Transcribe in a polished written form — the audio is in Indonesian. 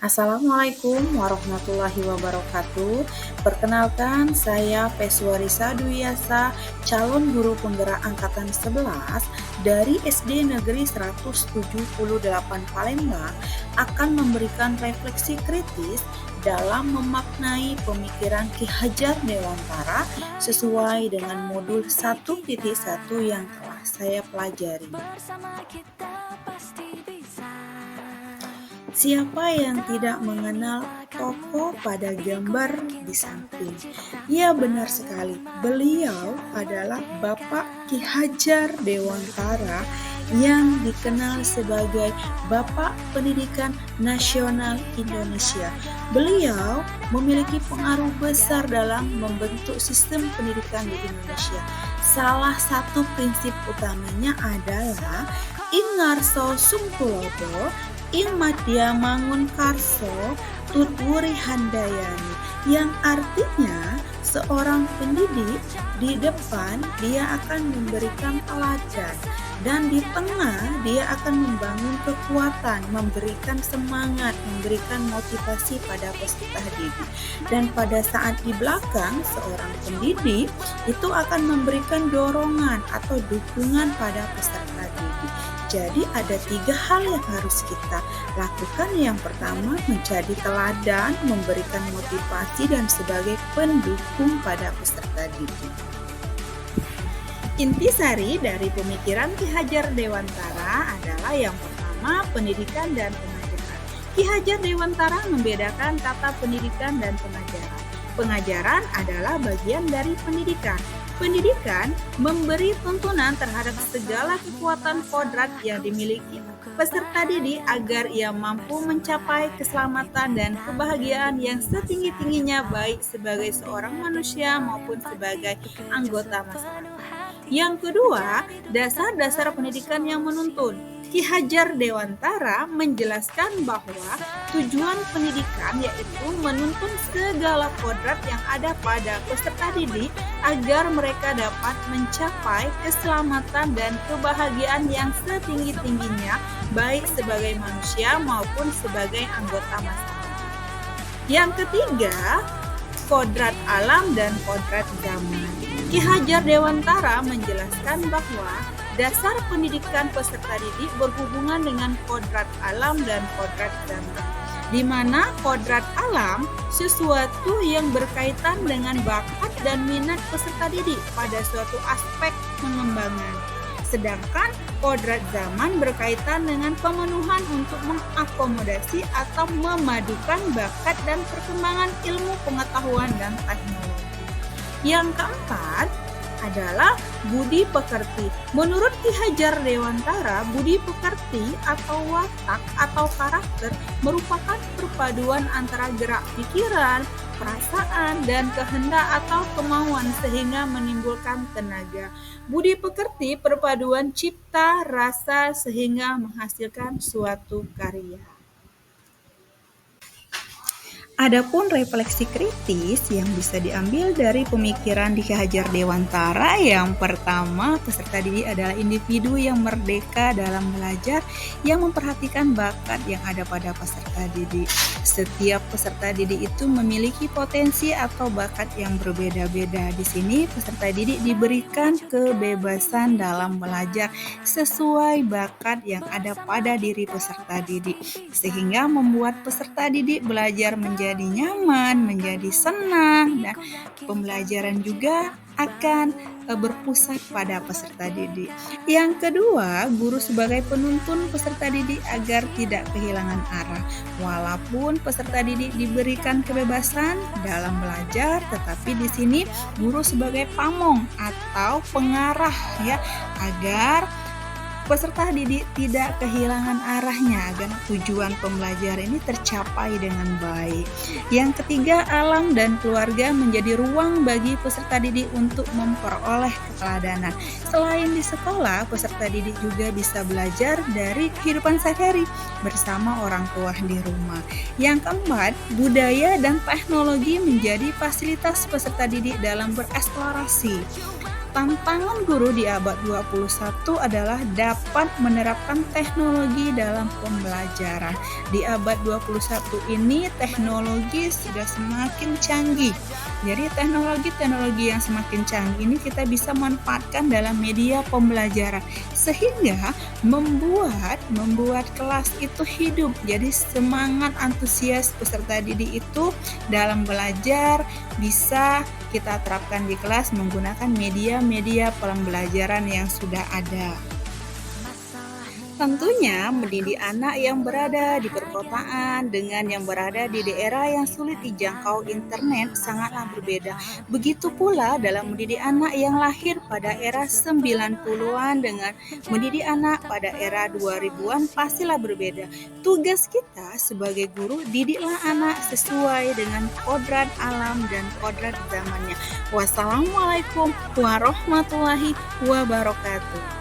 Assalamualaikum warahmatullahi wabarakatuh. Perkenalkan, saya Peswarisa Dwiyasa, calon guru penggerak angkatan 11 dari SD Negeri 178 Palembang, akan memberikan refleksi kritis dalam memaknai pemikiran Ki Hajar Dewantara sesuai dengan modul 1.1 yang telah saya pelajari. Siapa yang tidak mengenal tokoh pada gambar di samping? Ya, benar sekali. Beliau adalah Bapak Ki Hajar Dewantara yang dikenal sebagai Bapak Pendidikan Nasional Indonesia. Beliau memiliki pengaruh besar dalam membentuk sistem pendidikan di Indonesia. Salah satu prinsip utamanya adalah Ingarso Sungkulodo, Ing Madya Mangun Karso Tutwuri Handayani, yang artinya seorang pendidik di depan dia akan memberikan teladan, dan di tengah dia akan membangun kekuatan, memberikan semangat, memberikan motivasi pada peserta didik, dan pada saat di belakang seorang pendidik itu akan memberikan dorongan atau dukungan pada peserta didik. Jadi ada 3 hal yang harus kita lakukan. Yang pertama, menjadi teladan, memberikan motivasi, dan sebagai pendukung pada peserta didik. Intisari dari pemikiran Ki Hajar Dewantara adalah yang pertama, pendidikan dan pengajaran. Ki Hajar Dewantara membedakan kata pendidikan dan pengajaran. Pengajaran adalah bagian dari pendidikan. Pendidikan memberi tuntunan terhadap segala kekuatan kodrat yang dimiliki peserta didik agar ia mampu mencapai keselamatan dan kebahagiaan yang setinggi-tingginya, baik sebagai seorang manusia maupun sebagai anggota masyarakat. Yang kedua, dasar-dasar pendidikan yang menuntun. Ki Hajar Dewantara menjelaskan bahwa tujuan pendidikan yaitu menuntun segala kodrat yang ada pada peserta didik agar mereka dapat mencapai keselamatan dan kebahagiaan yang setinggi-tingginya, baik sebagai manusia maupun sebagai anggota masyarakat. Yang ketiga, kodrat alam dan kodrat zaman. Ki Hajar Dewantara menjelaskan bahwa dasar pendidikan peserta didik berhubungan dengan kodrat alam dan kodrat zaman, di mana kodrat alam sesuatu yang berkaitan dengan bakat dan minat peserta didik pada suatu aspek pengembangan. Sedangkan kodrat zaman berkaitan dengan pemenuhan untuk mengakomodasi atau memadukan bakat dan perkembangan ilmu pengetahuan dan teknologi. Yang keempat adalah budi pekerti. Menurut Ki Hajar Dewantara, budi pekerti atau watak atau karakter merupakan perpaduan antara gerak pikiran, perasaan, dan kehendak atau kemauan sehingga menimbulkan tenaga. Budi pekerti perpaduan cipta, rasa sehingga menghasilkan suatu karya. Adapun refleksi kritis yang bisa diambil dari pemikiran Ki Hajar Dewantara, yang pertama, peserta didik adalah individu yang merdeka dalam belajar, yang memperhatikan bakat yang ada pada peserta didik. Setiap peserta didik itu memiliki potensi atau bakat yang berbeda-beda. Di sini peserta didik diberikan kebebasan dalam belajar sesuai bakat yang ada pada diri peserta didik, sehingga membuat peserta didik belajar menjadi nyaman, menjadi senang, dan pembelajaran juga akan berpusat pada peserta didik. Yang kedua, guru sebagai penuntun peserta didik agar tidak kehilangan arah. Walaupun peserta didik diberikan kebebasan dalam belajar, tetapi di sini guru sebagai pamong atau pengarah ya, agar peserta didik tidak kehilangan arahnya, agar tujuan pembelajaran ini tercapai dengan baik. Yang ketiga, alam dan keluarga menjadi ruang bagi peserta didik untuk memperoleh keteladanan. Selain di sekolah, peserta didik juga bisa belajar dari kehidupan sehari-hari bersama orang tua di rumah. Yang keempat, budaya dan teknologi menjadi fasilitas peserta didik dalam bereksplorasi. Tantangan guru di abad 21 adalah dapat menerapkan teknologi dalam pembelajaran. Di abad 21 ini teknologi sudah semakin canggih. Jadi teknologi-teknologi yang semakin canggih ini kita bisa manfaatkan dalam media pembelajaran sehingga membuat kelas itu hidup. Jadi semangat antusias peserta didik itu dalam belajar bisa kita terapkan di kelas menggunakan media-media pembelajaran yang sudah ada. Tentunya mendidik anak yang berada di perkotaan dengan yang berada di daerah yang sulit dijangkau internet sangatlah berbeda. Begitu pula dalam mendidik anak yang lahir pada era 90-an dengan mendidik anak pada era 2000-an pastilah berbeda. Tugas kita sebagai guru, didiklah anak sesuai dengan kodrat alam dan kodrat zamannya. Wassalamualaikum warahmatullahi wabarakatuh.